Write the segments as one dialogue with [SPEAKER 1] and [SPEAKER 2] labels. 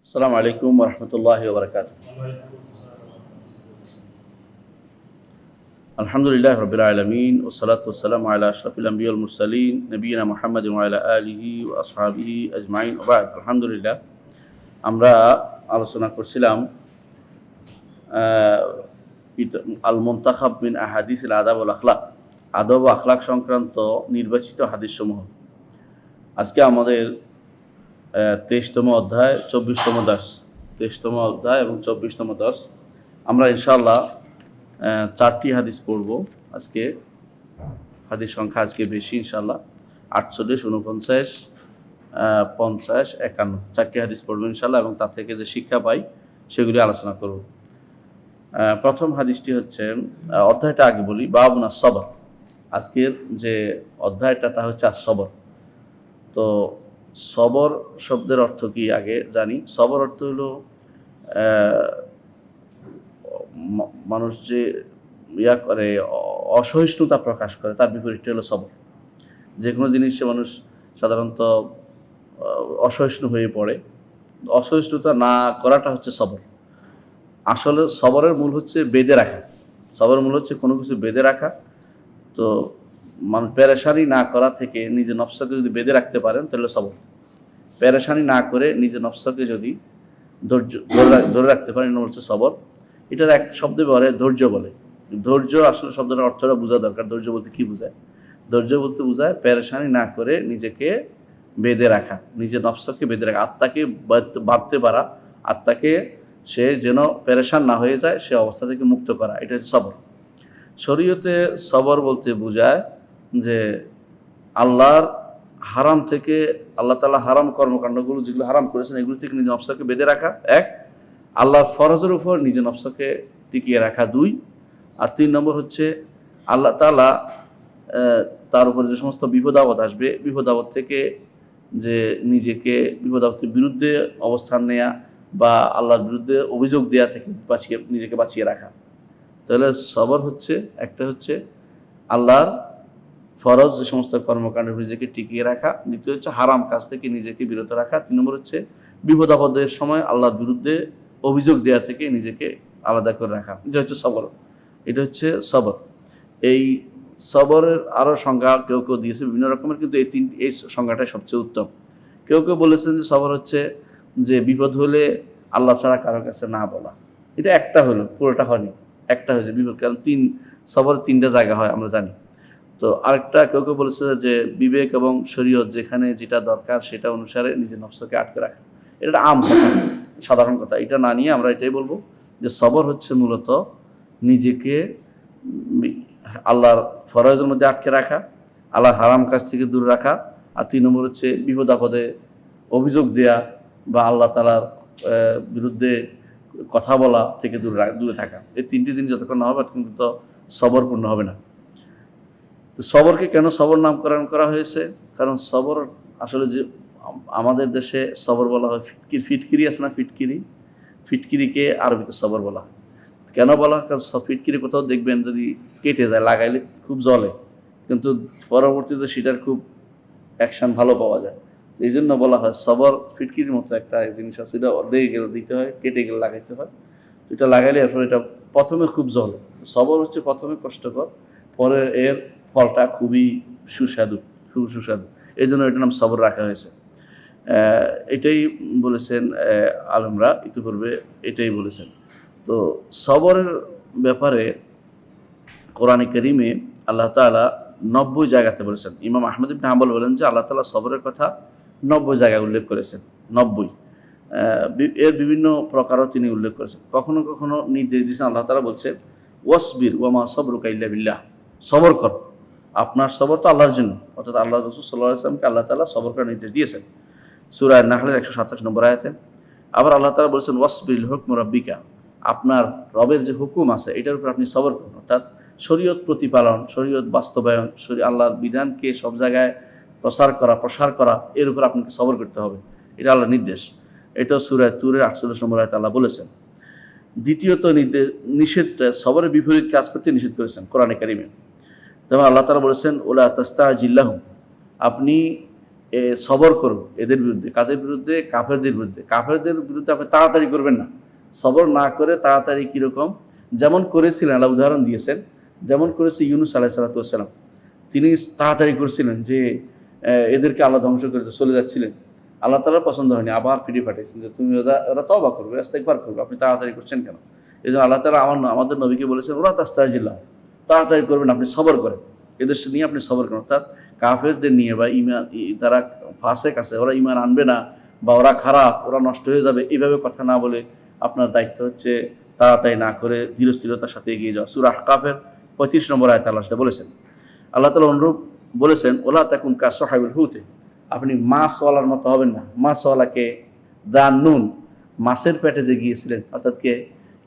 [SPEAKER 1] আসসালামু আলাইকুম ওয়া রাহমাতুল্লাহি ওয়া বারাকাতুহু। আলহামদুলিল্লাহি রাব্বিল আলামিন ওয়াস সালাতু ওয়াস সালামু আলা আশরাফিল আমবিয়া ওয়াল মুরসালিন নবিয়িনা মুহাম্মাদিন ওয়া আলা আলিহি ওয়া আসহাবিহি আজমাইন ওয়া বা'দ। আলহামদুলিল্লাহ, আমরা আলোচনা করছিলাম আল মুনতাখাব মিন আহাদিসিল আদাব ওয়াল আখলাক, আদব ও আখলাক সংক্রান্ত নির্বাচিত হাদিসসমূহ। আজকে আমাদের 23তম অধ্যায় 24তম দর্স, 23তম অধ্যায় এবং 24তম দর্স। আমরা ইনশাআল্লাহ 4টি হাদিস পড়ব। আজকে হাদিস সংখ্যা আজকে বেশি ইনশাআল্লাহ, 48, 49, 50, 51, 4টি হাদিস পড়ব ইনশাআল্লাহ এবং তার থেকে যে শিক্ষা পাই সেগুলি আলোচনা করব। প্রথম হাদিসটি হচ্ছে, অধ্যায়টা আগে বলি, বাবুন আস-সবর। আজকের যে অধ্যায়টা তা হচ্ছে আস-সবর। তো সবর শব্দের অর্থ কি আগে জানি। সবর অর্থ হলো মানুষ যে করে, অসহিষ্ণুতা প্রকাশ করে, তার বিপরীতটা হলো সবর। যে কোনো জিনিসে মানুষ সাধারণত অসহিষ্ণু হয়ে পড়ে, অসহিষ্ণুতা না করাটা হচ্ছে সবর। আসলে সবরের মূল হচ্ছে বেঁধে রাখা। সবরের মূল হচ্ছে কোনো কিছু বেঁধে রাখা। তো মানুষ পেরেশানি না করা থেকে নিজের নফসকে যদি বেঁধে রাখতে পারেন তাহলে সবর। পেরেশানি না করে নিজের নফসকে যদি ধরে রাখতে পারেন এটা হচ্ছে সবর। এটার এক শব্দে বলে ধৈর্য বলে। ধৈর্য আসলে শব্দটার অর্থটা বোঝা দরকার। ধৈর্য বলতে কি বোঝায়? ধৈর্য বলতে বোঝায় পেরেশানি না করে নিজেকে বেঁধে রাখা, নিজের নফসকে বেঁধে রাখা, আত্মাকে বাঁধতে পারা, আত্মাকে সে যেন পেরেশান না হয়ে যায় সে অবস্থা থেকে মুক্ত করা, এটা হচ্ছে সবর। শরীয়তে সবর বলতে বোঝায় যে আল্লাহর হারাম থেকে, আল্লাহ তাআলা হারাম কর্মকাণ্ডগুলো যেগুলো হারাম করেছেন এগুলো থেকে নিজের নফসকে বেঁধে রাখা, এক। আল্লাহর ফরজের উপর নিজের নফসকে টিকিয়ে রাখা, 2। আর 3 নম্বর হচ্ছে আল্লাহ তাআলা তার উপরে যে সমস্ত বিপদ আপদ আসবে, বিপদ আপদ থেকে যে নিজেকে বিপদ আপদের বিরুদ্ধে অবস্থান নেয়া বা আল্লাহর বিরুদ্ধে অভিযোগ দেয়া থেকে নিজেকে বাঁচিয়ে রাখা। তাহলে সবর হচ্ছে, একটা হচ্ছে আল্লাহর ফরজ যে সমস্ত কর্মকাণ্ডে নিজেকে টিকিয়ে রাখা, দ্বিতীয় হচ্ছে হারাম কাজ থেকে নিজেকে বিরত রাখা, 3 নম্বর হচ্ছে বিপদ আপদের সময় আল্লাহর বিরুদ্ধে অভিযোগ দেওয়া থেকে নিজেকে আলাদা করে রাখা। এটা হচ্ছে সবর। এটা হচ্ছে সবর। এই সবরের আরও সংজ্ঞা কেউ কেউ দিয়েছে বিভিন্ন রকমের, কিন্তু এই সংজ্ঞাটাই সবচেয়ে উত্তম। কেউ কেউ বলেছেন যে সবর হচ্ছে যে বিপদ হলে আল্লাহ ছাড়া কারোর কাছে না বলা। এটা একটা হলো, পুরোটা হয়নি, একটা হয়েছে বিপদ। কারণ সবরের 3টা জায়গা হয় আমরা জানি। তো আরেকটা কেউ কেউ বলেছে যে বিবেক এবং শরীয়ত যেখানে যেটা দরকার সেটা অনুসারে নিজের নফসকে আটকে রাখা। এটা আম কথা, সাধারণ কথা। এটা না নিয়ে আমরা এটাই বলবো যে সবর হচ্ছে মূলত নিজেকে আল্লাহর ফরজের মধ্যে আটকে রাখা, আল্লাহর হারাম কাজ থেকে দূরে রাখা, আর 3 নম্বর হচ্ছে বিপদ আপদে অভিযোগ দেয়া বা আল্লাহ তাআলার বিরুদ্ধে কথা বলা থেকে দূরে থাকা। এই 3টি জিনিস যতক্ষণ না হবে তখন তো সবর পূর্ণ হবে না। তো সবরকে কেন সবর নামকরণ করা হয়েছে? কারণ সবর আসলে যে আমাদের দেশে সবর বলা হয় ফিটকিরি আছে না, ফিটকিরিকে আরবিতে সবর বলা হয়। কেন বলা হয়? কারণ ফিটকিরি কোথাও দেখবেন যদি কেটে যায়, লাগাইলে খুব জ্বলে, কিন্তু পরবর্তীতে সেটার খুব অ্যাকশন ভালো পাওয়া যায়। এই জন্য বলা হয় সবর। ফিটকিরির মতো একটা জিনিস আছে, এটা লেগে গেলে দিতে হয়, কেটে গেলে লাগাইতে হয়। তো এটা লাগাইলে এরপর এটা প্রথমে খুব জ্বলে। সবর হচ্ছে প্রথমে কষ্টকর, পরে এর ফলটা খুবই সুস্বাদু, খুব সুস্বাদু। এই জন্য এটার নাম সবর রাখা হয়েছে। এটাই বলেছেন আলেমরা ইতিপূর্বে, এটাই বলেছেন। তো সবরের ব্যাপারে কোরআনে কারীমে আল্লাহ তাআলা 90 জায়গাতে বলেছেন। ইমাম আহমদ ইবনে হাম্বল বলেন যে আল্লাহ তাআলা সবরের কথা 90 জায়গায় উল্লেখ করেছেন। 90 এর বিভিন্ন প্রকারও তিনি উল্লেখ করেছেন। কখনো কখনো নির্দেশ দিয়েছেন আল্লাহ তাআলা বলছে ওয়াসবির ওয়া মা সবরুকা ইল্লা বিল্লাহ, সবর কর, আপনার সবর তো আল্লাহর জন্য। অর্থাৎ আল্লাহ রাসূল সাল্লাল্লাহু আলাইহি ওয়াসাল্লামকে আল্লাহ তাআলা সবর করার নির্দেশ দিয়েছেন সূরা নাহলের 127 নম্বর আয়াতে। আবার আল্লাহ তাআলা বলেছেন ওয়াসবির হুকম রাব্বিকা, আপনার রবের যে হুকুম আছে এটার উপর আপনি সবর করুন। অর্থাৎ শরীয়ত প্রতিপালন, শরীয়ত বাস্তবায়ন, আল্লাহর বিধানকে সব জায়গায় প্রসার করা, এর উপর আপনাকে সবর করতে হবে। এটা আল্লাহর নির্দেশ। এটা সূরা তুরের 48 নম্বর আয়াতে আল্লাহ বলেছেন। দ্বিতীয়ত নিষেধটা সবরের বিপরীত কাজ করতে নিষেধ করেছেন কোরআনে কারীমে। যেমন আল্লাহ তাআলা বলেছেন ওলা তাস্তাজিল্লাহুম, আপনি সবর করুন এদের বিরুদ্ধে। কাদের বিরুদ্ধে? কাফেরদের বিরুদ্ধে। কাফেরদের বিরুদ্ধে আপনি তাড়াতাড়ি করবেন না। সবর না করে তাড়াতাড়ি কীরকম? যেমন করেছিলেন, আল্লাহ উদাহরণ দিয়েছেন, যেমন করেছে ইউনূস আলাইহিসসালাতু ওয়াসসালাম। তিনি তাড়াতাড়ি করছিলেন যে এদেরকে আল্লাহ ধ্বংস করে চলে যাচ্ছিলেন। আল্লাহ তাআলার পছন্দ হয়নি, আবার ফিরিয়ে পাঠিয়েছেন যে তুমি ওরা তওবা করবে, ইস্তেগফার করবে, আপনি তাড়াতাড়ি করছেন কেন? এই জন্য আল্লাহ তাআলা আমাদের নবীকে বলেছেন ওরা তাস্তাজিল্লাহ, তাড়াতাড়ি করবেন, আপনি সবর করেন, এদের নিয়ে আপনি সবর করেন। অর্থাৎ কাফেরদের নিয়ে বা ইমান তারা ফাসেক আছে, ওরা ইমান আনবে না বা ওরা খারাপ, ওরা নষ্ট হয়ে যাবে, এইভাবে কথা না বলে আপনার দায়িত্ব হচ্ছে তাড়াতাড়ি না করে ধীরস্থিরতার সাথে এগিয়ে যাওয়া। সূরা আহকাফের 35 নম্বর আয়াতে আল্লাহ সেটা বলেছেন। আল্লাহ তাআলা অনুরূপ বলেছেন ওলা তাকুন কাসাহিবুল হুতে, আপনি মাছওয়ালার মতো হবেন না। মাছওয়ালাকে দান্নুন, মাছের পেটে যে গিয়েছিলেন, অর্থাৎ কে?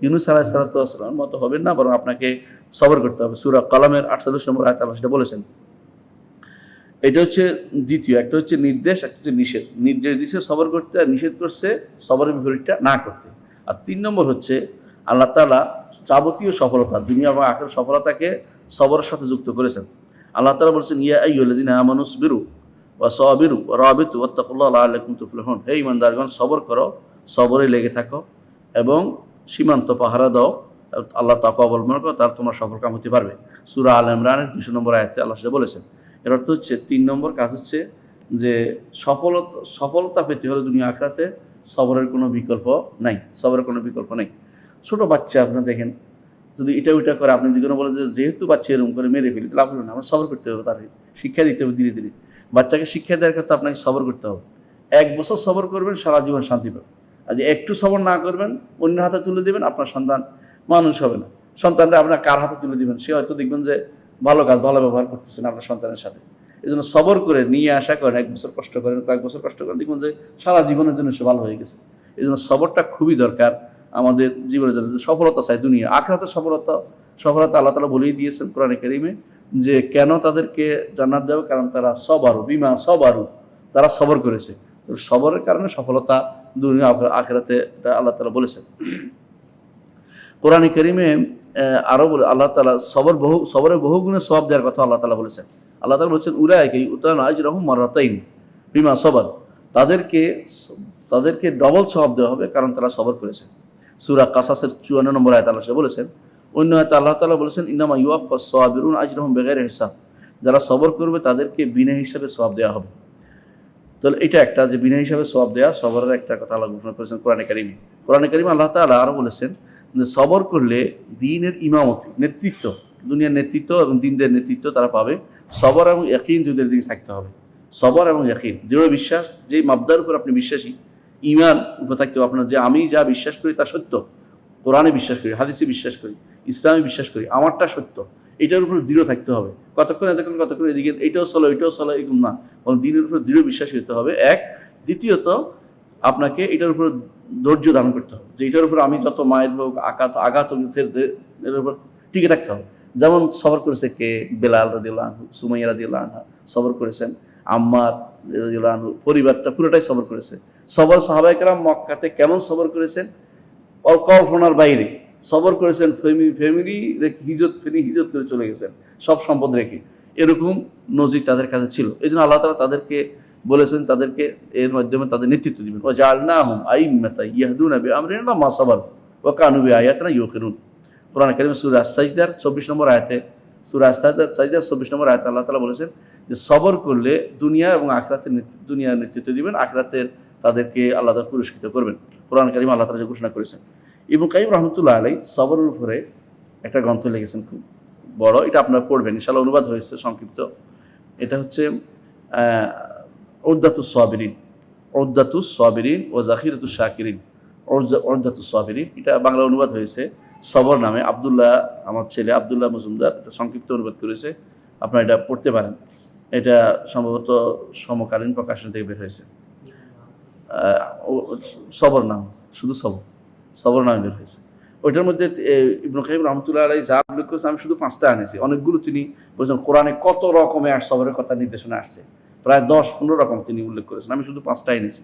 [SPEAKER 1] ইউনূস আলাইহিসসালামের মতো হবেন না, বরং আপনাকে সবর করতে হবে। সূরা কলমের 48 নম্বর আয়াতে আল্লাহ সেটা বলেছেন। এটা হচ্ছে দ্বিতীয়। একটা হচ্ছে নির্দেশ, একটা হচ্ছে নিষেধ। নির্দেশ দিচ্ছে সবর করতে, আর নিষেধ করছে সবরের বিপরীতটা না করতে। আর 3 নম্বর হচ্ছে আল্লাহ তাআলা যাবতীয় সফলতা, দুনিয়া এবং আখিরাতের সফলতাকে সবরের সাথে যুক্ত করেছেন। আল্লাহ তাআলা বলেছেন ইয়া আইয়ুহাল্লাযীনা আমানু ইসবিরু ওয়া সাবিরু ওয়া রাবিতু ওয়াত্তাকুল্লাহা লাআল্লাকুম তুফলিহুন। হে ঈমানদারগণ, সবর করো, সবরে লেগে থাকো এবং সীমান্ত পাহারা দাও, আল্লাহ তাকওয়া অবলম্বন করো, তার তোমার সফল কাম হতে পারবে। সূরা আল ইমরানের 200 নম্বর আয়াতে আল্লাহ সেটা বলেছেন। এর অর্থ হচ্ছে 3 নম্বর কাজ হচ্ছে যে সফলতা পেতে হলে দুনিয়া আখিরাতে সবরের কোনো বিকল্প নাই, সবরের কোনো বিকল্প নেই। ছোটো বাচ্চা আপনারা দেখেন, যদি এটা ওইটা করে, আপনি যদি কোনো বলে যে যেহেতু বাচ্চা এরকম করে মেরে ফেলি, তাহলে আপনি না, আমরা সবর করতে হবে, তার শিক্ষা দিতে হবে ধীরে ধীরে। বাচ্চাকে শিক্ষা দেওয়ার ক্ষেত্রে আপনাকে সবর করতে হবে। 1 বছর সবর করবেন, সারা জীবন শান্তি পাবেন। আর যে একটু সবর না করবেন, অন্যের হাতে তুলে দেবেন, আপনার সন্তান মানুষ হবে না। সন্তানরা আপনার কার হাতে তুলে দিবেন, সে হয়তো দেখবেন যে ভালো কাজ, ভালো ব্যবহার করতেছেন আপনার সন্তানের সাথে। এই জন্য সবর করে নিয়ে আসা করেন, 1 বছর কষ্ট করেন, কয়েক বছর কষ্ট করেন, দেখবেন যে সারা জীবনের জন্য সে ভালো হয়ে গেছে। এই জন্য সবরটা খুবই দরকার আমাদের জীবনের জন্য। সফলতা চাই দুনিয়া আখিরাতের সফলতা আল্লাহ তাআলা বলেই দিয়েছেন কোরআনে কারীমে যে কেন তাদেরকে জান্নাত দেবে, কারণ তারা সবারু বিমা সবারু, তারা সবর করেছে। তো সবরের কারণে সফলতা দুনিয়া আখিরাতে, এটা আল্লাহ তাআলা বলেছেন। কোরআনে কারীমে আরও বলে আল্লাহ তাআলা সবরের বহু গুণে সওয়াব দেওয়ার কথা আল্লাহ তাআলা বলেছেন। আল্লাহ তাআলা বলেছেন উলাইকা ইউতাউনা আজরাহুম মাররাতাইন বিমা সবার, তাদেরকে ডবল সওয়াব দেওয়া হবে কারণ তারা সবর করেছে। সূরা কাসাসের 54 নম্বর আয়াতে আল্লাহ বলেছেন। অন্য আয়াতে আল্লাহ তাআলা বলেছেন ইন্নামা ইউওয়াফাস সাবিরুন আজরাহুম বিগাইরি হিসাব, যারা সবর করবে তাদেরকে বিনা হিসাবে সওয়াব দেওয়া হবে। তাহলে এটা একটা যে বিনা হিসাবে সওয়াব দেওয়া, সবরের একটা কথা আল্লাহ ঘোষণা করেছেন কোরআনে কারীমে। আল্লাহ তাআলা আরও বলেছেন যে সবর করলে দ্বীনের ইমামতি, নেতৃত্ব, দুনিয়ার নেতৃত্ব এবং দ্বীনদের নেতৃত্ব তারা পাবে। সবর এবং ইয়াকিন দুইদের দিকে থাকতে হবে। সবর এবং ইয়াকিন, দৃঢ় বিশ্বাস, যে মাবদার উপর আপনি বিশ্বাসী, ঈমান উপর থাকতে হবে আপনার, যে আমি যা বিশ্বাস করি তা সত্য, কোরআনে বিশ্বাস করি, হাদিসে বিশ্বাস করি, ইসলামে বিশ্বাস করি, আমারটা সত্য, এটার উপর দৃঢ় থাকতে হবে। কতক্ষণ এদিকে এইটাও চলো এরকম না, বরং দ্বীনের উপর দৃঢ় বিশ্বাসী হতে হবে। এক, দ্বিতীয়ত আপনাকে এটার উপর ধৈর্য ধারণ করতে হবে, যে এটার উপর আমি যত মায়ের হোক আঘাত এর উপর টিকে থাকতে হবে। যেমন সবর করেছে কে? বেলাল রাদিয়াল্লাহু আনহু, সুমাইয়া রাদিয়াল্লাহু আনহা সবর করেছেন, আম্মার রাদিয়াল্লাহু আনহু, পরিবারটা পুরোটাই সবর করেছে। সাহাবায়ে কেরাম মক্কাতে কেমন সবর করেছেন, কল্পনার বাইরে সবর করেছেন। ফ্যামিলি রেখে হিজরত করে চলে গেছেন, সব সম্পদ রেখে। এরকম নজির তাদের কাছে ছিল। এই জন্য আল্লাহ তাআলা তাদেরকে বলেছেন, তাদেরকে এর মাধ্যমে তাদের নেতৃত্ব দিবেন। ওয়া জাআলনাহুম আইম্মাতান ইয়াহদুনা বিআমরিনা লাম্মা সাবারু ওয়া কানু বিআয়াতিনা ইউকিনুন। কোরআন কারীমে সূরা আস-সাজদার 24 নম্বর আয়াতে, সূরা আস-সাজদার 24 নম্বর আয়াতে আল্লাহ তাআলা বলেছেন যে সবর করলে দুনিয়া এবং আখিরাতের দুনিয়ার নেতৃত্ব দিবেন, আখিরাতের তাদেরকে আল্লাহ তাআলা পুরস্কৃত করবেন। কোরআন কারীমে আল্লাহ তাআলা ঘোষণা করেছেন। ইবনে কাইয়িম রাহমাতুল্লাহ আলাইহি সবরের উপরে একটা গ্রন্থ লিখেছেন, খুব বড়, এটা আপনারা পড়বেন ইনশাআল্লাহ, অনুবাদ হয়েছে সংক্ষিপ্ত। এটা হচ্ছে উদ্দাতুস সাবিরিন ওয়া যাখিরাতুশ শাকিরিন। উদ্দাতুস সাবিরিন, এটা বাংলা অনুবাদ হয়েছে সবর নামে। আব্দুল্লাহ, আমার ছেলে আব্দুল্লাহ মজুমদার এটা সংক্ষিপ্ত অনুবাদ করেছে, আপনারা এটা পড়তে পারেন। এটা সম্ভবত সমকালীন প্রকাশন থেকে বের হয়েছে। সবর নাম, শুধু সবর নামে বের হয়েছে। ওইটার মধ্যে ইবনে কাইয়িম রাহমাতুল্লাহ আলাইহি যা উল্লেখ করেছে, আমি শুধু 5টা আনেছি। অনেকগুলো তিনি বলেছেন কোরআনে কত রকমের সবরের কথা নির্দেশনা আসছে, প্রায় 10-15 রকম তিনি উল্লেখ করেছেন। আমি শুধু 5টা এনেছি।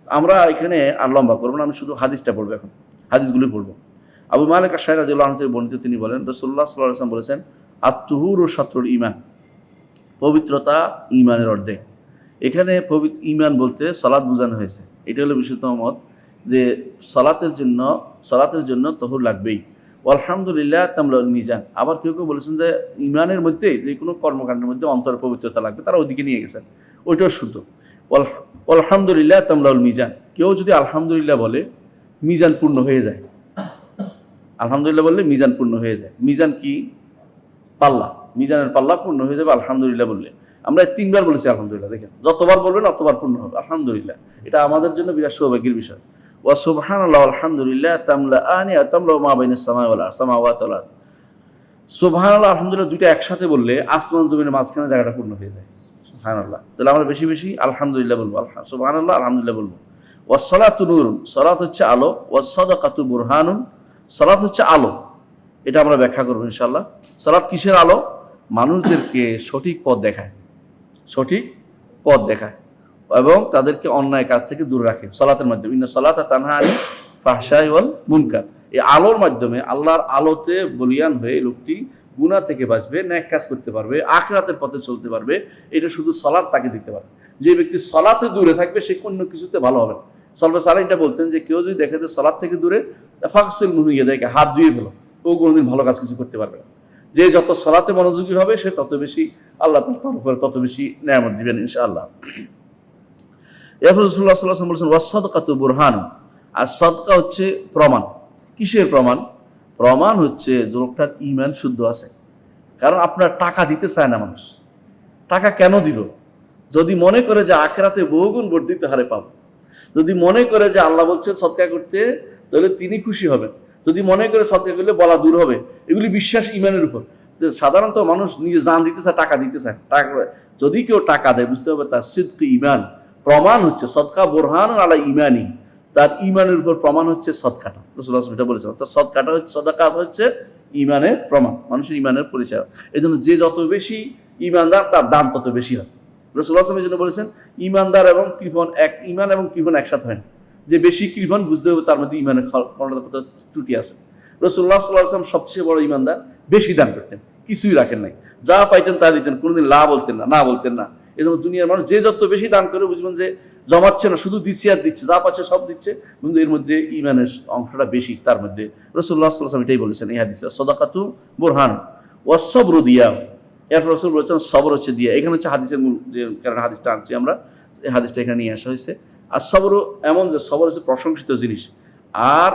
[SPEAKER 1] আমরা এখানে আর লম্বা করবো না, আমি শুধু হাদিসটা পড়বো এখন, হাদিসগুলি পড়বো। আবু মালিক আশ-শা'রি রাদিয়াল্লাহু আনহু থেকে বর্ণিত, তিনি বলেন রাসূলুল্লাহ সাল্লাল্লাহু আলাইহি ওয়াসাল্লাম বলেছেন আত-তুহুরু শাতরুল ঈমান, পবিত্রতা ঈমানের অর্ধেক। এখানে পবিত্র ঈমান বলতে সালাত বোঝানো হয়েছে। এটা হলো বিশুদ্ধতম মত যে সালাতের জন্য তহুর লাগবেই। আলহামদুলিল্লাহ তামলাউল মিজান। আবার কেউ কেউ বলেছেন যে ঈমানের মধ্যে যে কোনো কর্মকাণ্ডের মধ্যে অন্তরের পবিত্রতা লাগবে, তারা ওইদিকে নিয়ে গেছেন, ওইটাও শুদ্ধ। আলহামদুলিল্লাহ তামলাউল মিজান, কেউ যদি আলহামদুলিল্লাহ বলে মিজান পূর্ণ হয়ে যায়। আলহামদুলিল্লাহ বললে মিজান পূর্ণ হয়ে যায়। মিজান কি? পাল্লা। মিজানের পাল্লা পূর্ণ হয়ে যাবে আলহামদুলিল্লাহ বললে। আমরা 3 বার বলেছি আলহামদুলিল্লাহ, দেখেন যতবার বলবেন অতবার পূর্ণ হবে আলহামদুলিল্লাহ। এটা আমাদের জন্য বিরাট সৌভাগ্যের বিষয়। ওয়া সুবহানাল্লাহ আলহামদুলিল্লাহ তামলাআনি তামলাউ মা বাইনাস সামাওয়াতি ওয়াল আরদ। সুবহানাল্লাহ আলহামদুলিল্লাহ দুইটা একসাথে বললে আসমান জমিনের মাঝখানে জায়গাটা পূর্ণ হয়ে যায়। সুবহানাল্লাহ। তাহলে আমরা বেশি বেশি আলহামদুলিল্লাহ বলবো, সুবহানাল্লাহ আলহামদুলিল্লাহ বলবো। ওয়াস সালাতু নূরুন, সালাত হচ্ছে আলো। ওয়াস সাদাকাতু বুরহানুন, সালাত হচ্ছে আলো। এটা আমরা ব্যাখ্যা করবো ইনশাআল্লাহ। সালাত কিসের আলো? মানুষদেরকে সঠিক পথ দেখায়, সঠিক পথ দেখায় এবং তাদেরকে অন্যায় কাজ থেকে দূরে রাখে সালাতের মাধ্যমে। ইন্না সালাতা তানহা আনিল ফাহশাই ওয়াল মুনকার। এই আলোর মাধ্যমে, আল্লাহর আলোতে বলিয়ান হয়ে লোকটি গুনাহ থেকে বাঁচবে, নেক কাজ করতে পারবে, আখিরাতের পথে চলতে পারবে। এটা শুধু সালাত তাকে দিতে পারে। যে ব্যক্তি সালাতে দূরে থাকবে সে অন্য কিছুতে ভালো হবে না। সালফে সালেহ এটা বলতেন যে কেউ যদি দেখে যে সালাত থেকে দূরে, ফাগসিল মুহু ইয়াদাইকা, হাত ধুয়ে ফেলো, ও কোনোদিন ভালো কাজ কিছু করতে পারবে না। যে যত সালাতে মনোযোগী হবে সে তত বেশি আল্লাহ তার উপরে তত বেশি নেয়ামত দিবেন ইনশাআল্লাহ। এরপর রাসূলুল্লাহ সাল্লাল্লাহু আলাইহি ওয়াসাল্লাম বলেছেন ওয়াস সাদকাতু বুরহান। আর সাদকা হচ্ছে প্রমাণ। কিসের প্রমাণ? প্রমাণ হচ্ছে যে লোকটার ঈমান শুদ্ধ আছে। কারণ আপনার টাকা দিতে চায় না মানুষ। টাকা কেন দিব? যদি মনে করে যে আখিরাতে বহুগুণ বর্ধিত হারে পাবো, যদি মনে করে যে আল্লাহ বলছে সদকা করতে, তাহলে তিনি খুশি হবেন। যদি মনে করে সদকা করলে বলা দূর হবে, এগুলি বিশ্বাস ঈমানের উপর। সাধারণত মানুষ নিজে জান দিতে চায়, টাকা দিতে চায়। টাকা যদি কেউ টাকা দেয় বুঝতে হবে তার সিদক ঈমান। প্রমাণ হচ্ছে সদকা বুরহান আলা ঈমানি, তার ঈমানের উপর প্রমাণ হচ্ছে সদকাটা। রাসূলুল্লাহ এটা বলেছেন, অর্থাৎ সদকাটা হচ্ছে, সদকা হচ্ছে ঈমানের প্রমাণ, মানুষের ঈমানের পরিচয়। এই জন্য যে যত বেশি ঈমানদার তার দাম তত বেশি হয়। রাসূলুল্লাহ এই জন্য বলেছেন ঈমানদার এবং কৃপণ এক, ঈমান এবং কৃপণ একসাথে হয় না। যে বেশি কৃপণ বুঝতে হবে তার মধ্যে ঈমানের ত্রুটি আছে। রাসূলুল্লাহ সাল্লাল্লাহু আলাইহি ওয়াসাল্লাম সবচেয়ে বড় ঈমানদার, বেশি দান করতেন, কিছুই রাখেন নাই, যা পাইতেন তা দিতেন, কোনোদিন লা বলতেন না, না বলতেন না। এই জন্য দুনিয়ার মানুষ যে যত বেশি দান করে বুঝবেন যে জমাচ্ছে না, শুধু দিচ্ছে আর দিচ্ছে, যা পাচ্ছে সব দিচ্ছে, কিন্তু এর মধ্যে ঈমানের অংশটা বেশি তার মধ্যে। রাসূলুল্লাহ সাল্লাল্লাহু আলাইহি ওয়াসাল্লাম এটাই বলেছেন এই হাদিসে, সাদাকাতু বুরহান ওয়াস সাবরু দিয়া। এরপর রাসূল বলেছেন সবর হচ্ছে দিয়া। এখানে হচ্ছে হাদিসের মূল যে কারণে হাদিসটা আনছি আমরা, এই হাদিসটা এখানে নিয়ে আসা হয়েছে। আর সবরু এমন যে সবর হচ্ছে প্রশংসিত জিনিস, আর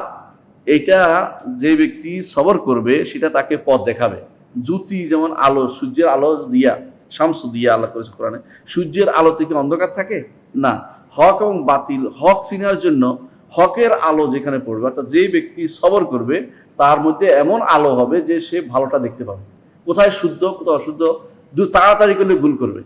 [SPEAKER 1] এটা যে ব্যক্তি সবর করবে সেটা তাকে পথ দেখাবে। জ্যোতি যেমন আলো, সূর্যের আলো দিয়া, শামসু দিয়া আল্লাহ করেছে কোরআনে, সূর্যের আলো থেকে অন্ধকার থাকে না। হক এবং বাতিল, হক চিনার জন্য হকের আলো যেখানে পড়বে, অর্থাৎ যে ব্যক্তি সবর করবে তার মধ্যে এমন আলো হবে যে সে ভালোটা দেখতে পাবে, কোথায় শুদ্ধ কোথায় অশুদ্ধ। তাড়াতাড়ি করলে ভুল করবে।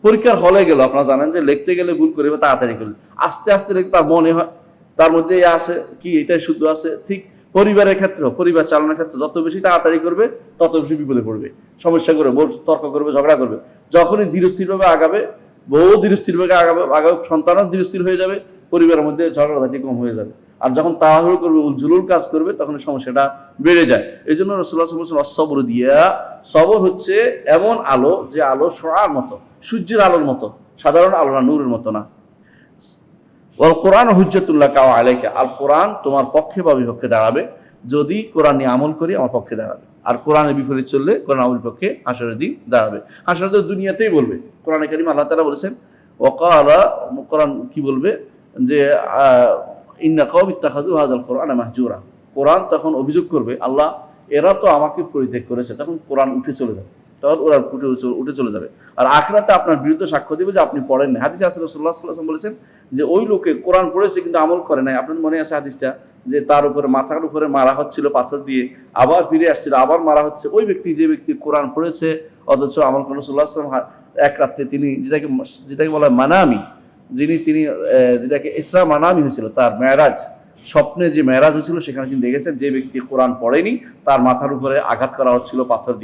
[SPEAKER 1] পরীক্ষার হলে গেল, আপনারা জানেন যে লিখতে গেলে ভুল করবে, তাড়াতাড়ি করলে আস্তে আস্তে লিখতে তার মনে হয় তার মধ্যে আছে কি এটাই শুদ্ধ আছে। ঠিক পরিবারের ক্ষেত্রে, পরিবার চালানোর ক্ষেত্রে যত বেশি তাড়াতাড়ি করবে তত বেশি বিপদে পড়বে, সমস্যা করবে, তর্ক করবে, ঝগড়া করবে। যখনই ধীরস্থিরভাবে আগাবে, বহু ধীরস্থিরভাবে আগাবে, সন্তানও ধীরস্থির হয়ে যাবে, পরিবারের মধ্যে ঝগড়াঝাটি কম হয়ে যাবে। আর যখন তাড়াহুড়ো করবে, উলঝুলুল কাজ করবে, তখন সমস্যাটা বেড়ে যায়। এই জন্য রাসূলুল্লাহ সাল্লাল্লাহু আলাইহি ওয়াসাল্লাম সবর দিয়া, সবর হচ্ছে এমন আলো যে আলো সোয়ার মতো, সূর্যের আলোর মতো, সাধারণ আলো না, নূরের মতো না। ওয়াল কোরআন হুজ্জাতুল লাকা ওয়া আলাইকা, আর কোরআন তোমার পক্ষে বা বিপক্ষে দাঁড়াবে। যদি কোরআন নিয়ে আমল করি আমার পক্ষে দাঁড়াবে, আর কোরআনের বিপরীত চললে কোরআন আমলের পক্ষে হাসরের দিন দাঁড়াবে। হাসরের দিন দুনিয়াতেই বলবে। কোরআনে কারীম আল্লাহ তাআলা বলেছেন ওয়াকালা, কোরআন কি বলবে যে ইন্না কওমি ইত্তাখাযু হাযাল কোরআনা মাহজুরা। কোরআন তখন অভিযোগ করবে, আল্লাহ এরা তো আমাকে পরিত্যাগ করেছে। তখন কোরআন উঠে চলে যাবে, তখন ওরা উঠে চলে যাবে। আর আখিরাতে আপনার বিরুদ্ধে সাক্ষ্য দেবে যে আপনি পড়েন না। হাদিসে আছে রাসূলুল্লাহ সাল্লাল্লাহু আলাইহি ওয়াসাল্লাম বলেছেন যে ওই লোকে কোরআন পড়েছে কিন্তু আমল করে নাই। আপনার মনে আছে হাদিসটা, যে তার উপরে, মাথার উপরে মারা হচ্ছিল পাথর দিয়ে, আবার ফিরে আসছিল, আবার মারা হচ্ছে। ওই ব্যক্তি, যে ব্যক্তি কোরআন পড়েছে অথচ আমল করে, রাসূলুল্লাহ সাল্লাল্লাহু আলাইহি ওয়াসাল্লাম এক রাত্রে তিনি যেটাকে বলা হয় মানামি, তিনি যেটাকে ইসরা মানামি হয়েছিল, তার মেরাজ, স্বপ্নে যে মেরাজ হয়েছিল সেখানে তিনি দেখেছেন যে ব্যক্তি কোরআন পড়েনি তার মাথার উপরে আঘাত করা হচ্ছিল পাথর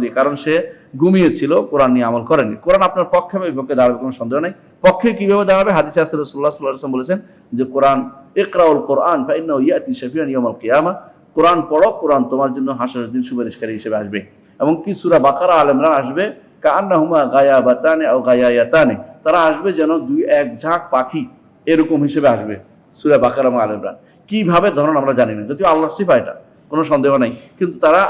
[SPEAKER 1] দিয়ে, কারণ সে ঘুমিয়েছিল, কোরআন নিয়ে আমল করেনি। কোরআন আপনার পক্ষে বা বিপক্ষে দাঁড়াবে, কোনো সন্দেহ নাই। পক্ষে কিভাবে দাঁড়াবে? হাদিসে আছে রাসূলুল্লাহ সাল্লাল্লাহু আলাইহি ওয়াসাল্লাম বলেছেন যে কোরআন ইকরাউল কোরআন ফাইন্নাহু ইয়াতি শাফিআন ইয়াউমাল কিয়ামা, কোরআন পড়ো, কোরআন তোমার জন্য হাসরের দিন সুপারিশকারী হিসেবে আসবে। এবং কি সূরা বাকারা, আলে ইমরান আসবে, কাআন্নাহুমা গায়াবাতানি আও গায়ায়াতানি, তারা আসবে যেন এক ঝাঁক পাখি এরকম হিসেবে আসবে। সূরা বাকারা এবং আলে ইমরান। কিভাবে ধরুন আমরা জানি না, যদিও আল্লাহর সিফা এটা, কোনো সন্দেহ নাই, কিন্তু তারা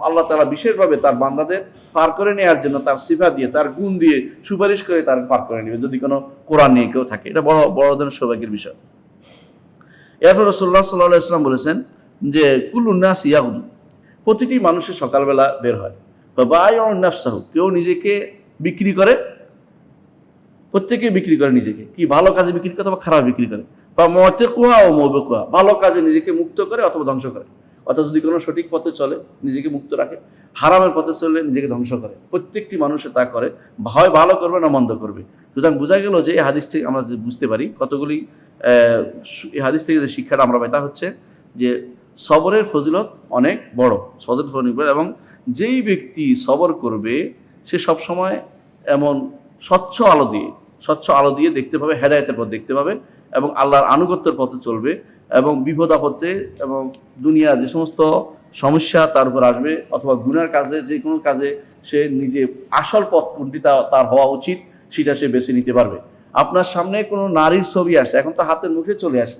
[SPEAKER 1] আল্লাহ তাআলা বিশেষভাবে তার বান্দাদের পার করে নেওয়ার জন্য তার সিফা দিয়ে, তার গুণ দিয়ে সুপারিশ করে তারা পার করে নেবে, যদি কোনো কোরআন নিয়ে কেউ থাকে। এটা বড় ধরনের সৌভাগ্যের বিষয়। এরপর রাসূলুল্লাহ সাল্লাল্লাহু আলাইহি ওয়াসাল্লাম বলেছেন যে কুল্লুন নাস ইয়াগুদু, প্রতিটি মানুষের সকালবেলা বের হয়। ফাবায়ুন নাফসাহু, কেউ নিজেকে বিক্রি করে, প্রত্যেকে বিক্রি করে নিজেকে, কি ভালো কাজে বিক্রি করে অথবা খারাপ বিক্রি করে। বা মুতাকুহা ও মুবিকুহা, ভালো কাজে নিজেকে মুক্ত করে অথবা ধ্বংস করে। অর্থাৎ যদি কোনো সঠিক পথে চলে নিজেকে মুক্ত রাখে, হারামের পথে চললে নিজেকে ধ্বংস করে। প্রত্যেকটি মানুষে তা করে, হয় ভালো করবে না মন্দ করবে। সুতরাং বোঝা গেল যে এই হাদিস থেকে আমরা যে বুঝতে পারি কতগুলি, এই হাদিস থেকে যে শিক্ষাটা আমরা পাই তা হচ্ছে যে সবরের ফজিলত অনেক বড়, এবং যেই ব্যক্তি সবর করবে সে সবসময় এমন স্বচ্ছ আলো দিয়ে দেখতে পাবে, হেদায়েতের পথ দেখতে পাবে এবং আল্লাহর আনুগত্যের পথে চলবে, এবং বিপদ আপদে এবং দুনিয়ার যে সমস্ত সমস্যা তার উপর আসবে অথবা গুনার কাজে, যে কোনো কাজে সে নিজে আসল পথ কোনটি তার হওয়া উচিত সেটা সে বেছে নিতে পারবে। আপনার সামনে কোনো নারীর ছবি আসে, এখন তো হাতের মুখে চলে আসে,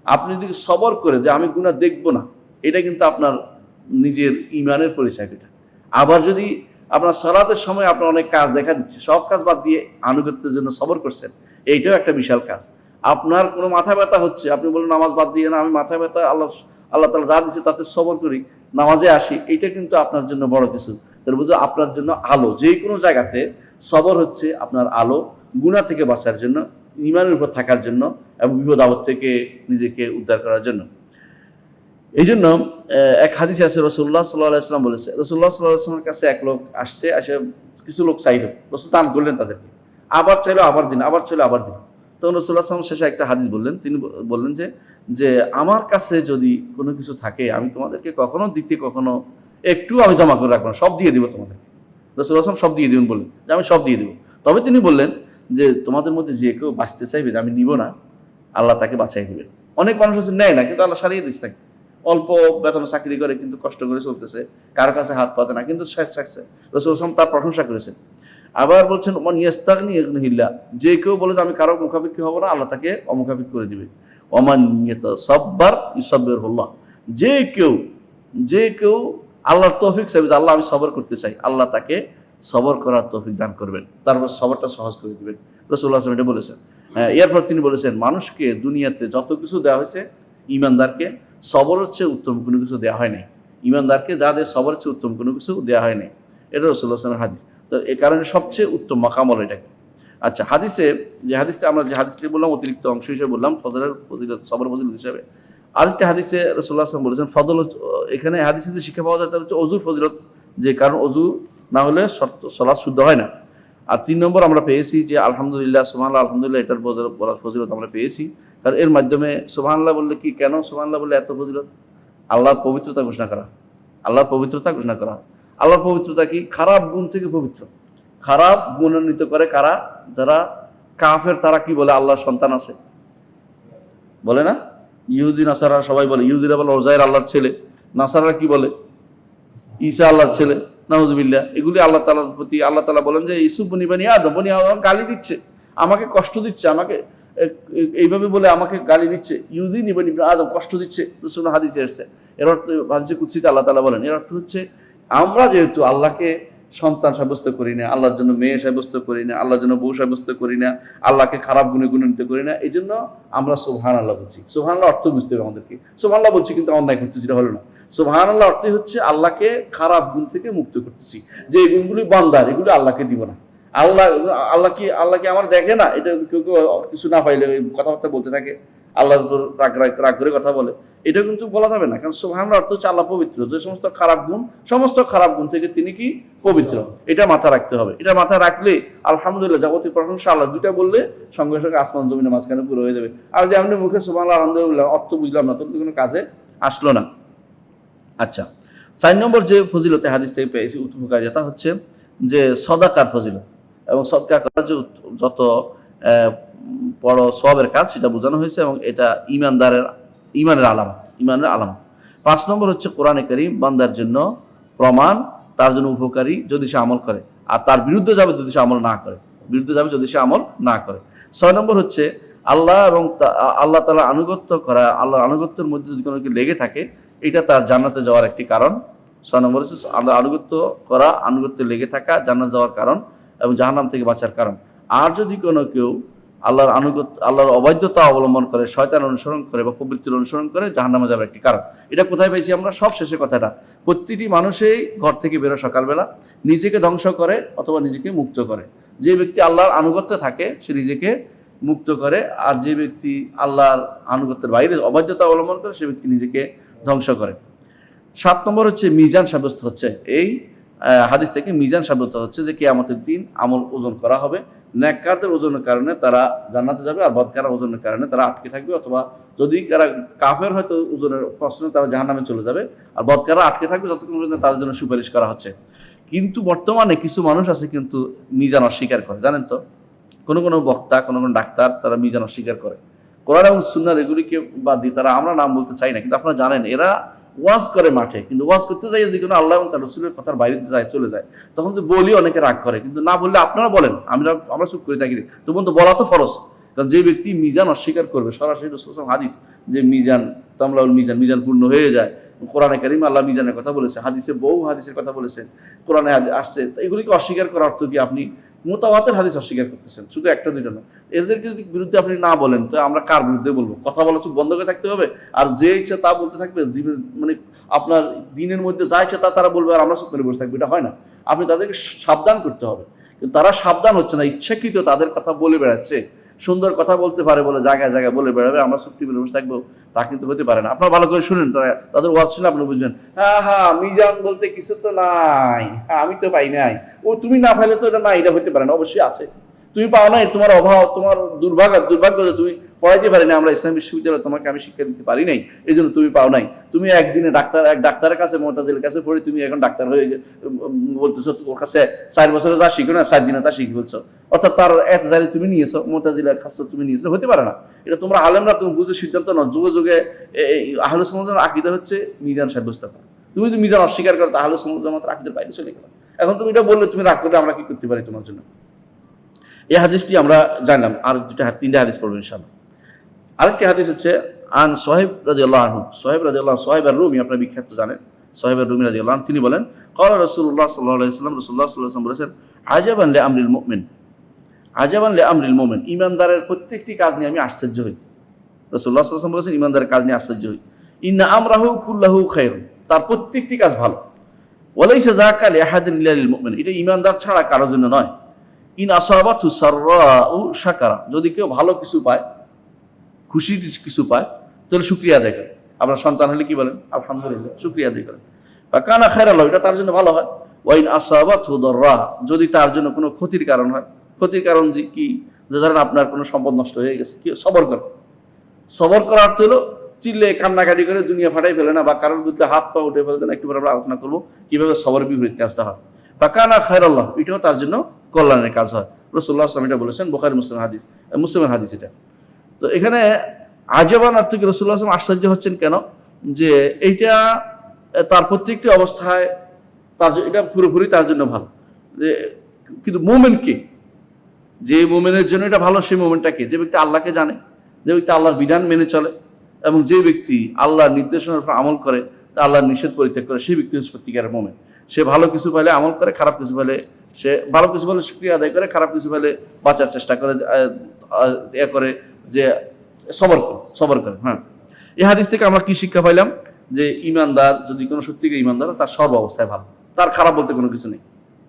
[SPEAKER 1] আপনি যদি সবর করে যে আমি গুনাহ দেখব না, এটা কিন্তু আপনার নিজের ঈমানের পরিচয়। এটা আবার যদি আপনার সালাতের সময় আপনার অনেক কাজ দেখা দিচ্ছে, সব কাজ বাদ দিয়ে আনুগত্যের জন্য সবর করছেন, এইটাও একটা বিশাল কাজ। আপনার কোনো মাথা ব্যথা হচ্ছে, আপনি বলেন নামাজ বাদ দিয়ে না, আমি মাথা ব্যথা আল্লাহ তাআলা যা দিচ্ছে তাতে সবর করি, নামাজে আসি, এইটা কিন্তু আপনার জন্য বড় কিছু। তাহলে বুঝো আপনার জন্য আলো, যে কোনো জায়গাতে সবর হচ্ছে আপনার আলো, গুনাহ থেকে বাঁচার জন্য, ঈমানের উপর থাকার জন্য এবং বিপদ আপদ থেকে নিজেকে উদ্ধার করার জন্য। এই জন্য এক হাদিসে আছে, রাসূলুল্লাহ সাল্লাল্লাহু আলাইহি ওয়াসাল্লাম বলেছে, রাসূলুল্লাহ সাল্লাল্লাহু আলাইহি ওয়াসাল্লামের কাছে এক লোক আসছে, কিছু লোক চাইলো, রাসূল দান করলেন তাদেরকে, আবার চাইলো আবার দিন, আবার চাইলো আবার দিন। তখন রাসূলুল্লাহ সাল্লাল্লাহু আলাইহি ওয়াসাল্লাম শেষে একটা হাদিস বললেন, তিনি বললেন যে আমার কাছে যদি কোনো কিছু থাকে আমি তোমাদেরকে কখনো দিতে, কখনো একটু আমি জমা করে রাখবো না, সব দিয়ে দেবো তোমাদেরকে। রাসূলুল্লাহ সাল্লাল্লাহু আলাইহি ওয়াসাল্লাম সব দিয়ে দিবেন বললেন যে আমি সব দিয়ে দেবো। তবে তিনি বললেন যে তোমাদের মধ্যে যে কেউ বাঁচতে চাইবে যে আমি নিব না, আল্লাহ তাকে বাঁচাই দিবেন। অনেক মানুষ আছে নেয় না, কিন্তু আল্লাহ সারিয়ে দিচ্ছে তাকে, অল্প বেতনে চাকরি করে কিন্তু কষ্ট করে চলতেছে, কারো কাছে হাত পাতে না, কিন্তু শেষ থাকছে। রাসূল সাল্লাল্লাহু তার প্রশংসা করেছেন। আবার বলছেন মান ইয়াস্তাগনি ইগনিহিল্লাহ, যে কেউ বলে যে আমি কারো মুখাপেক্ষী হব না, আল্লাহ তাকে অমুখাপেক্ষী করে দিবে। ওমান ইয়াতাসাব্বার ইউসাব্বিরহুল্লাহ, যে কেউ আল্লাহর তৌফিক চাইবে যে আল্লাহ আমি সবর করতে চাই, আল্লাহ তাকে সবর করার তৌফিক দান করবেন, তারপর সবরটা সহজ করে দিবেন। রাসূলুল্লাহ সাল্লাল্লাহু আলাইহি ওয়াসাল্লাম এটা বলেছেন। এরপর তিনি বলেছেন মানুষকে দুনিয়াতে যত কিছু দেওয়া হয়েছে, ঈমানদারকে সবরের চেয়ে উত্তম কোনো কিছু দেওয়া হয় নাই। ঈমানদারকে যা দেয় সবরের চেয়ে উত্তম কোনো কিছু দেওয়া হয় নাই। এটা রাসূলুল্লাহ সাল্লাল্লাহু আলাইহি ওয়াসাল্লামের হাদিস। তো এই কারণে সবচেয়ে উত্তম মাকাম হলো এটাকে। আচ্ছা, আমরা যে হাদিসটি বললাম অতিরিক্ত অংশ হিসেবে বললাম ফজরের ফজিলত, সবর ফজিলত হিসেবে। আরেকটা হাদিসে রাসূলুল্লাহ সাল্লাল্লাহু আলাইহি ওয়াসাল্লাম বলেছেন ফজল, এখানে হাদিসে যে শিক্ষা পাওয়া যায় তার হচ্ছে অজুর ফজিলত, যে কারণ অজু না হলে সালাত শুদ্ধ হয় না। আর 3 নম্বর আমরা পেয়েছি যে আলহামদুলিল্লাহ, সুবহানাল্লাহ, আলহামদুলিল্লাহ, এটার বলার ফজিলত আমরা পেয়েছি। কারণ এর মাধ্যমে সুবহানাল্লাহ বললে কি, কেন সুবহানাল্লাহ বললে এত ফজিলত? আল্লাহর পবিত্রতা ঘোষণা করা, আল্লাহর পবিত্রতা কি? খারাপ গুণ থেকে পবিত্র। খারাপ গুণান্বিত করে কারা? যারা কাফের, তারা কি বলে আল্লাহর সন্তান আছে বলে না? ইহুদি নাসারা সবাই বলে, ইহুদিরা বলে ওজাইর আল্লাহর ছেলে, নাসারা কি বলে ঈসা আল্লাহর ছেলে, নাউজুবিল্লাহ। এগুলি আল্লাহ তাআলার প্রতি আল্লাহ তাআলা বলেন যে ইউসুফ বনি আদম গালি দিচ্ছে, আমাকে কষ্ট দিচ্ছে, আমাকে এইভাবে বলে আমাকে গালি দিচ্ছে, ইহুদি নিবনি আদম কষ্ট দিচ্ছে। রাসূল হাদিসে এসেছে, এর অর্থ হাদিসে কুদসিতে আল্লাহ তাআলা বলেন, এর অর্থ হচ্ছে আমরা যেহেতু আল্লাহকে সন্তান সাব্যস্ত করি না, আল্লাহর জন্য মেয়ে সাব্যস্ত করি না, আল্লাহর জন্য বউ সাব্যস্ত করি না, আল্লাহকে খারাপ গুণে গুণান্বিত করি না, এই জন্য আমরা সুবহানাল্লাহ বলছি। সুবহানাল্লাহ অর্থ বুঝতে হবে আমাদেরকে। সুবহানাল্লাহ বলছি কিন্তু অন্যায় করতেছি, এটা হলো না। সুবহানাল্লাহ অর্থই হচ্ছে আল্লাহকে খারাপ গুণ থেকে মুক্ত করতেছি, যে এই গুণগুলি বান্দার, এগুলি আল্লাহকে দিব না। আল্লাহ কি আমার দেখে না? এটা কেউ কিছু না পাইলে কথাবার্তা বলতে থাকে, আল্লাহর উপর রাগ করে কথা বলে, এটা কিন্তু বলা যাবে না। কারণ সুবহানাল্লাহ অর্থ হচ্ছে আল্লাহ পবিত্র, যে সমস্ত খারাপ গুণ থেকে তিনি কি পবিত্র, এটা মাথা রাখতে হবে। এটা মাথা রাখলে আলহামদুলিল্লাহ, যাবতীয় প্রশংসা আল্লাহ, দুইটা বললে সঙ্গে সঙ্গে আসমান জমিনের মাঝখানে পুরো হয়ে যাবে। আর যে আপনি মুখে সুবহানাল্লাহ আলহামদুলিল্লাহ অর্থ বুঝলাম না, তখন কোনো কাজে আসলো না। আচ্ছা, 4 নম্বর যে ফজিলতে হাদিস থেকে পেয়েছি উপকারিতা হচ্ছে যে সদাকার ফজিলত, এবং সদকা করা যে যত বড় সওয়াবের কাজ সেটা বোঝানো হয়েছে, এবং এটা ইমানের আলামত। 5 নম্বর হচ্ছে কোরআনে কারীম বান্দার জন্য প্রমাণ, তার জন্য উপকারী যদি সে আমল করে, আর তার বিরুদ্ধে যাবে যদি সে আমল না করে। বিরুদ্ধে যাবে যদি সে আমল না করে। 6 নম্বর হচ্ছে আল্লাহ এবং আল্লাহ তাআলা আনুগত্য করা, আল্লাহর আনুগত্যের মধ্যে যদি কোনো কিছু লেগে থাকে, এটা তার জান্নাতে যাওয়ার একটি কারণ। 6 নম্বর হচ্ছে আল্লাহ আনুগত্য করা, আনুগত্যে লেগে থাকা জান্নাত যাওয়ার কারণ এবং জাহান্নাম থেকে বাঁচার কারণ। আর যদি কোনো কেউ আল্লাহর অবাধ্যতা অবলম্বন করে, শয়তান অনুসরণ করে বা প্রবৃত্তির অনুসরণ করে, জাহান্নামে যাবে একটি কারণ। এটা কোথায় পেয়েছি আমরা? সব শেষে কথাটা, প্রতিটি মানুষই ঘর থেকে বেরো সকালবেলা, নিজেকে ধ্বংস করে অথবা নিজেকে মুক্ত করে। যে ব্যক্তি আল্লাহর আনুগত্যে থাকে সে নিজেকে মুক্ত করে, আর যে ব্যক্তি আল্লাহর আনুগত্যের বাইরে অবাধ্যতা অবলম্বন করে সে ব্যক্তি নিজেকে ধ্বংস করে। 7 নম্বর হচ্ছে মিজান সাব্যস্ত হচ্ছে, এই হাদিস থেকে মিজান সাব্যস্ত হচ্ছে যে কিয়ামতের দিন আমল ওজন করা হবে। নেককারদের ওজনের কারণে তারা জান্নাতে যাবে, আর বদকার ওজনের কারণে তারা আটকে থাকবে, অথবা যদি কাফের হয়তো ওজনের প্রশ্নে তারা জাহান্নামে চলে যাবে, আর বদকারা আটকে থাকবে যতক্ষণ পর্যন্ত তাদের জন্য সুপারিশ করা হচ্ছে। কিন্তু বর্তমানে কিছু মানুষ আছে কিন্তু মিজান অস্বীকার করে, জানেন তো? কোনো কোনো বক্তা, কোনো কোনো ডাক্তার তারা মিজান অস্বীকার করে। কোরআন এবং সুন্নাহর এগুলিকে বাদ দিয়ে তারা, আমরা নাম বলতে চাই না, কিন্তু আপনারা জানেন এরা ওয়াজ করে মাঠে, কিন্তু ওয়াজ করতে যাই যদি কোনো আল্লাহ এবং তার রাসূলের কথার বাইরে চলে যায়, তখন তো বলি অনেকে রাগ করে, কিন্তু না বললে আপনারা বলেন, আমরা চুপ করে থাকি, তবুন তো বলা তো ফরজ। কারণ যে ব্যক্তি মিজান অস্বীকার করবে, সরাসরি রাসূল হাদিস যে মিজান তামলাউল মিজান, মিজান পূর্ণ হয়ে যায়। কোরআনে কারীম আল্লাহ মিজানের কথা বলেছে, হাদিসে বহু হাদিসের কথা বলেছেন, কোরআনে আসছে। এগুলিকে অস্বীকার করার অর্থ কি? আপনি মুতাওয়াতির হাদিস অস্বীকার করতেছেন, শুধু একটা দুইটা না। এদেরকে যদি বিরুদ্ধে আপনি না বলেন তো আমরা কার বিরুদ্ধে বলবো? কথা বলা চুপ বন্ধ করে থাকতে হবে, আর যে ইচ্ছা তা বলতে থাকবে, মানে আপনার দিনের মধ্যে যা ইচ্ছা তা তারা বলবে আর আমরা চুপ করে বসে থাকবো, এটা হয় না। আপনি তাদেরকে সাবধান করতে হবে, কিন্তু তারা সাবধান হচ্ছে না, ইচ্ছাকৃত তাদের কথা বলে বেড়াচ্ছে। সুন্দর কথা বলতে পারে বলে জায়গায় জায়গায় বলে বেড়াবে, আমরা চুপটি বলে বসে থাকবো, তা কিন্তু হতে পারে না। আপনারা ভালো করে শুনেন, তাদের ওয়াজ শুনে আপনি বুঝবেন, হ্যাঁ মিজান বলতে কিছু তো নাই, আমি তো পাই নাই, ও তুমি না পাইলে তো এটা না, এটা হতে পারে না, অবশ্যই আছে। তুমি পাও নাই, তোমার অভাব, তোমার দুর্ভাগ্য যে তুমি পড়াইতে পারি না, আমরা ইসলাম বিশ্ববিদ্যালয়ে তোমাকে আমি শিক্ষা দিতে পারি নাই, এই জন্য তুমি পাও নাই। তুমি একদিনে এক ডাক্তারের কাছে, মুতাজিলের কাছে পড়ে তুমি এখন ডাক্তার হয়ে বলতেছো, ওর কাছে 4 বছরে যা শিখো না 4 দিনে তা শিখে বলছো, অর্থাৎ তার এতজারি তুমি নিয়েছো, মুতাজিলের কাছে তুমি নিয়েছো, হতে পারে না। এটা তোমরা আলেমরা তুমি বুঝে সিদ্ধান্ত নাও। যুগে যুগে আহলে সুন্নাতের আকীদা হচ্ছে মিজান সাব্যস্ত করা। তুমি যদি মিজান অস্বীকার করো তাহলে সুন্নাত জামাতের আকীদার বাইরে চলে গেল। এখন তুমি এটা বললে তুমি রাগ করলে আমরা কি করতে পারি তোমার জন্য? এই হাদিসটি আমরা জানলাম, আর 3টা হাদিস পড়বো ইনশাআল্লাহ। আরেকটি হাদিস হচ্ছে আন সোহেব রাদিয়াল্লাহু আনহু, সোহেব আর-রুমি, আপনারা বিখ্যাত জানেন সোহেব আর-রুমি রাদিয়াল্লাহু আনহু, তিনি বলেন ক্বালা রাসূলুল্লাহ সাল্লাল্লাহু আলাইহি ওয়াসাল্লাম, রাসূলুল্লাহ সাল্লাল্লাহু আলাইহি ওয়াসাল্লাম বলেছেন, আজাবান লিআমরিল মুমিন, আজাবান লিআমরিল মুমিন, ঈমানদারের প্রত্যেকটি কাজ নিয়ে আমি আশ্চর্য হই। রাসূলুল্লাহ সাল্লাল্লাহু আলাইহি ওয়াসাল্লাম বলেছেন ঈমানদারের কাজ নিয়ে আশ্চর্য হই। ইন্না আমরাহু কুল্লাহু খায়রুন, তার প্রত্যেকটি কাজ ভালো। ওয়ালাইসা যাকা লিআহাদিন ইল্লা লিল মুমিন, এটা ঈমানদার ছাড়া কারোর জন্য নয়। ইন আসাবাতহু সাররাউ শাকারা, যদি কেউ ভালো কিছু পায়, খুশি কিছু পায়, তাহলে শুকরিয়া আদায় করে। আপনার সন্তান হলে কি বলেন? আলহামদুলিল্লাহ, শুকরিয়া আদায় করেন। বা কানা খায়রাল লাহু, এটা তার জন্য ভালো হয়। ওয়াইন আসাবাতহু দাররা, যদি তার জন্য কোনো ক্ষতির কারণ হয়, ক্ষতির কারণ যে কি, যে ধরেন আপনার কোনো সম্পদ নষ্ট হয়ে গেছে, কি সবর করেন। সবর করার অর্থ হলো চিল্লে কান্নাকাটি করে দুনিয়া ফাটাই ফেলে না, বা কারোর বিরুদ্ধে হাত পা উঠে ফেলে না। একটু পরে আমরা আলোচনা করবো কিভাবে সবরের বিপরীত কাজটা হয়। বা কানা খায়রাল লাহু, এটাও তার জন্য কল্যাণের কাজ হয়। রাসূলুল্লাহ সাল্লাল্লাহু আলাইহি ওয়াসাল্লাম এটা বলেছেন, বুখারী মুসলিমের হাদিস এটা। তো এখানে আজাবান অর্থ কি, রাসূলুল্লাহ সাল্লাল্লাহু আলাইহি ওয়াসাল্লাম আশ্চর্য হচ্ছেন কেন? যে এইটা তার প্রত্যেকটি অবস্থায় তার এটা পুরোপুরি তার জন্য ভালো। যে কিন্তু মুমিন কে, যে মুমিনের জন্য এটা ভালো, সেই মুমিনটা কে? যে ব্যক্তি আল্লাহকে জানে, যে ব্যক্তি আল্লাহর বিধান মেনে চলে, এবং যে ব্যক্তি আল্লাহর নির্দেশনার উপর আমল করে, আল্লাহর নিষেধ পরিত্যাগ করে, সেই ব্যক্তি হচ্ছে সত্যিকারের মুমিন। সে ভালো কিছু পেলে আমল করে, খারাপ কিছু পেলে সে ভালো কিছু পেলে শুকরিয়া আদায় করে, খারাপ কিছু পেলে বাঁচার চেষ্টা করে, করে যে সবর করে। হ্যাঁ, এই হাদিস থেকে আমরা কি শিক্ষা পাইলাম? যে ইমানদার যদি কোনো সত্যিকার ইমানদার, তার সর্ব অবস্থায় ভালো, তার খারাপ বলতে কোনো কিছু নেই,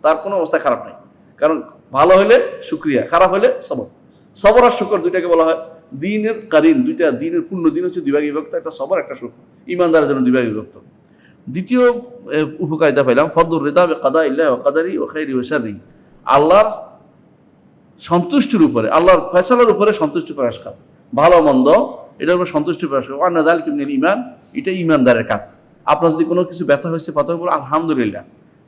[SPEAKER 1] তার কোনো অবস্থায় খারাপ নেই। কারণ ভালো হলে শুকরিয়া, খারাপ হলে সবর। সবর আর শুকর দুইটাকে বলা হয় দিনের কারিন, দুইটা দিনের পূর্ণ দিন হচ্ছে দুইভাগে বিভক্ত, একটা সবর একটা শুকর, ইমানদারের জন্য দুইভাগে বিভক্ত। দ্বিতীয় উপকারিতা পাইলাম ফদলুর রিদা বিকাদাইল্লাহি ওয়া কাদারি ওয়া খাইরি ওয়া শাররি, আল্লাহর সন্তুষ্টির উপরে, আল্লাহর ফয়সালার উপরে সন্তুষ্টি প্রকাশ করা, ভালো মন্দ এটার উপর সন্তুষ্টি প্রকাশ করা। ওয়া যালিকা মিনাল ঈমান, এটা ঈমানদারের কাজ। আপনার যদি কোনো কিছু ব্যথা হয়েছে, প্রথমে বলবেন আলহামদুলিল্লাহ,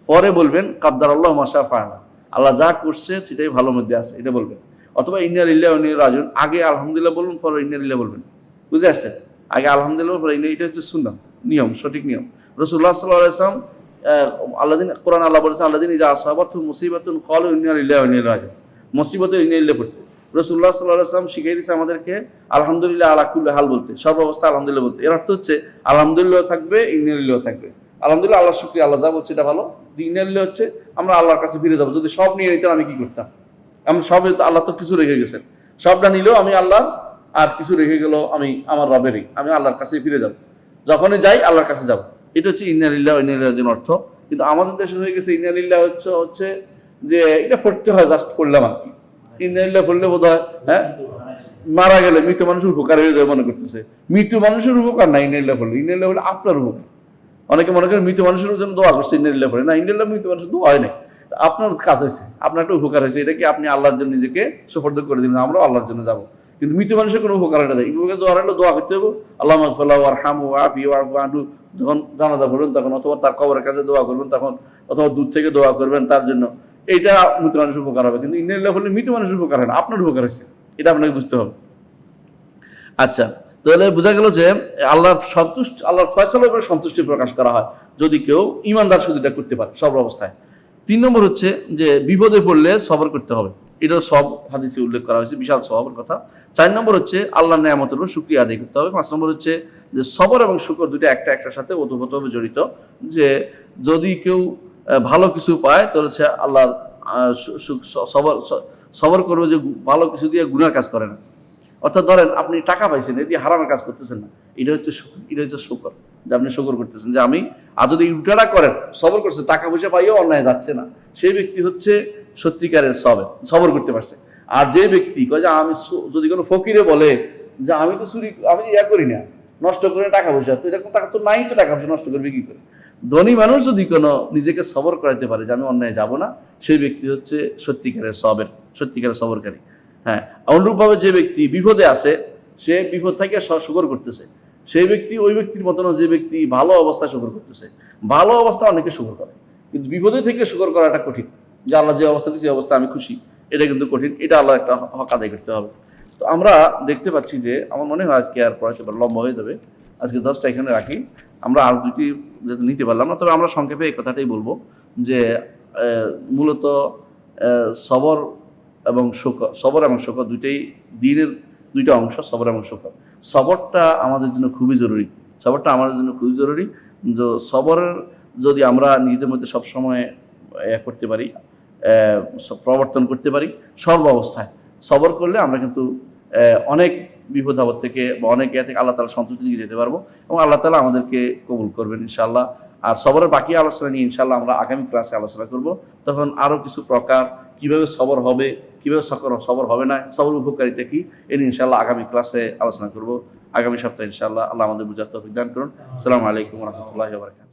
[SPEAKER 1] পরে বলবেন কাদ্দারাল্লাহু মা শাআ ফাআলা, আল্লাহ যা করছে সেটাই ভালো মধ্যে আছে, এটা বলবেন। অথবা ইন্না লিল্লাহি ওয়া ইন্না ইলাইহি রাজিউন, আগে আলহামদুলিল্লাহ বলুন, পরে ইন্না লিল্লাহি বলবেন। বুঝে আসছে? আগে আলহামদুলিল্লাহ, পরে ইন্না, এটা হচ্ছে সুন্নাহ, নিয়ম, সঠিক নিয়ম। রাসূলুল্লাহ সাল্লাল্লাহু আলাইহি ওয়াসাল্লাম কোরআন আল্লাহ বলেছেন আল্লাযিনা ইযা আসাবাতুহুম মুসিবাতুন ক্বালু ইন্না লিল্লাহি ওয়া ইন্না ইলাইহি রাজিউন, মুসিবতের ইন্নালিল্লাহ পড়তে। রাসূলুল্লাহ সাল্লাল্লাহু আলাইহি ওয়াসাল্লাম শিখিয়ে দিয়েছে আমাদেরকে আলহামদুলিল্লাহ আলা কুল্লি হাল বলতে, সর্ব অবস্থায় আলহামদুলিল্লাহ বলতে। এর অর্থ হচ্ছে আলহামদুলিল্লাহ থাকবে, ইন্নালিল্লাহ থাকবে। আলহামদুলিল্লাহ, আল্লাহর শুকরিয়া, আল্লাহ যা বলছে এটা ভালো। ইন্নালিল্লাহ হচ্ছে আমরা আল্লাহর কাছে ফিরে যাবো। যদি সব নিয়ে নিতেন আমি কি করতাম? আমি সব, আল্লাহ তো কিছু রেখে গেছেন, সবটা নিলেও আমি আল্লাহ, আর কিছু রেখে গেল আমি আমার রবেরই, আমি আল্লাহর কাছে ফিরে যাব। যখনই যাই আল্লাহর কাছে যাব। এটা হচ্ছে ইন্নালিল্লাহ ইন্নালিল্লাহর অর্থ। কিন্তু আমাদের দেশে হয়ে গেছে ইন্নালিল্লাহ হচ্ছে যে এটা পড়তে হয়, জাস্ট পড়লাম আর কি। ইন্নালিল্লাহ পড়লে বোধ হয় হ্যাঁ মারা গেলে মৃত মানুষের উপকার হয়ে যাবে মনে করতেছে। মৃত মানুষের উপকার না ইন্নালিল্লাহ পড়লে, ইন্নালিল্লাহ বলে আপনার উপকার। অনেকে মনে করেন মৃত মানুষের জন্য দোয়া করছে, ইন্নালিল্লাহ পড়ে না, ইন্নালিল্লাহ মৃত মানুষের দোয়া হয় নাই, আপনার কাজ হয়েছে, আপনার একটা উপকার হয়েছে, এটা কি আপনি আল্লাহর জন্য নিজেকে সুপর্দ করে দিলেন, আমরাও আল্লাহর জন্য যাবো। কিন্তু মৃত মানুষের কোনো উপকার এটা দেয়, দোয়া হলো দোয়া করতে হবে, আল্লাহ মাগফিরাহু ওয়ারহামহু ওয়াআফিহি ওয়া'ফু আনহু। যখন জানাজা পড়বেন তখন, অথবা তার কবরের কাছে দোয়া করবেন তখন, অথবা দূর থেকে দোয়া করবেন তার জন্য, এইটা মৃত মানুষের উপকার হবে। কিন্তু ইন্নালিল্লাহ বললে মৃত মানুষের উপকার হয় না, আপনার উপকার হয়েছে, এটা আপনাকে বুঝতে হবে। আচ্ছা, তাহলে বোঝা গেল যে আল্লাহর ফয়সালার উপরে সন্তুষ্টি প্রকাশ করা হয় যদি কেউ ইমানদার শুধু এটা করতে পারে সব অবস্থায়। 3 নম্বর হচ্ছে যে বিপদে পড়লে সবর করতে হবে, এটা সব হাদিসে উল্লেখ করা হয়েছে, বিশাল সওয়াবের কথা। 4 নম্বর হচ্ছে আল্লাহর নেয়ামতের উপর শুকরিয়া আদায় করতে হবে। 5 নম্বর হচ্ছে যে সবর এবং শুকর দুটো একটার সাথে ওতপ্রোতভাবে জড়িত। যে যদি কেউ ভালো কিছু পায় তাহলে সে আল্লাহর সবর করবে, যে ভালো কিছু দিয়ে গুনার কাজ করে না। অর্থাৎ ধরেন আপনি টাকা পাইছেন, এই দিয়ে হারামের কাজ করতেছেন না, এটা হচ্ছে শুকর, যে আপনি শুকর করতেছেন যে আমি, আর যদি উল্টাটা করেন সবর করছে, টাকা পয়সা পাইও অন্যায় যাচ্ছে না, সেই ব্যক্তি হচ্ছে সত্যিকারের সবর করতে পারছে। আর যে ব্যক্তি কয় যে আমি, যদি কোনো ফকিরে বলে যে আমি তো আমি করি না, নষ্ট করে টাকা পয়সা, তো এরকম টাকা তো নাই, তো টাকা পয়সা নষ্ট করবে কি করে? ধনী মানুষ যদি কোনো নিজেকে সবর করাতে পারে যে আমি অন্যায় যাব না, সেই ব্যক্তি হচ্ছে সত্যিকারের সবরকারী। হ্যাঁ, অনুরূপভাবে যে ব্যক্তি বিপদে আছে, সে বিপদ থেকে শুকর করতেছে, সেই ব্যক্তি ওই ব্যক্তির মতো না যে ব্যক্তি ভালো অবস্থায় শুকর করতেছে। ভালো অবস্থা অনেকে শুকর করে, কিন্তু বিপদে থেকে শুকর করাটা কঠিন। যে আল্লাহ যে অবস্থা দিচ্ছে, অবস্থা আমি খুশি, এটা কিন্তু কঠিন। এটা আল্লাহ একটা হক আদায় করতে হবে। তো আমরা দেখতে পাচ্ছি যে আমার মনে হয় আজকে আর পড়াতে লম্বা হয়ে যাবে, আজকে 10টা এখানে রাখি। আমরা আর 2টি যেহেতু নিতে পারলাম না, তবে আমরা সংক্ষেপে এই কথাটাই বলবো যে মূলত সবর এবং শুকর দুইটাই দ্বীনের দুইটা অংশ, সবর এবং শুকর। সবরটা আমাদের জন্য খুবই জরুরি, যে সবরের যদি আমরা নিজেদের মধ্যে সবসময় করতে পারি, প্রবর্তন করতে পারি সর্ব অবস্থায়, সবর করলে আমরা কিন্তু অনেক বিপদ আপদ থেকে বা অনেক থেকে আল্লাহ তাআলা সন্তুষ্টি দিকে যেতে পারবো, এবং আল্লাহ তাআলা আমাদেরকে কবুল করবেন ইনশাআল্লাহ। আর সবরের বাকি আলোচনা নিয়ে ইনশাআল্লাহ আমরা আগামী ক্লাসে আলোচনা করব। তখন আরও কিছু প্রকার, কিভাবে সবর হবে, কিভাবে সবর হবে না, সবর উপকারিতা কি, এর ইনশাআল্লাহ আগামী ক্লাসে আলোচনা করব। আগামী সপ্তাহে ইনশাআল্লাহ। আল্লাহ আমাদের বুঝার তৌফিক দান করুন। আসসালামু আলাইকুম ওয়া রাহমাতুল্লাহি ওয়া বারাকাতুহু।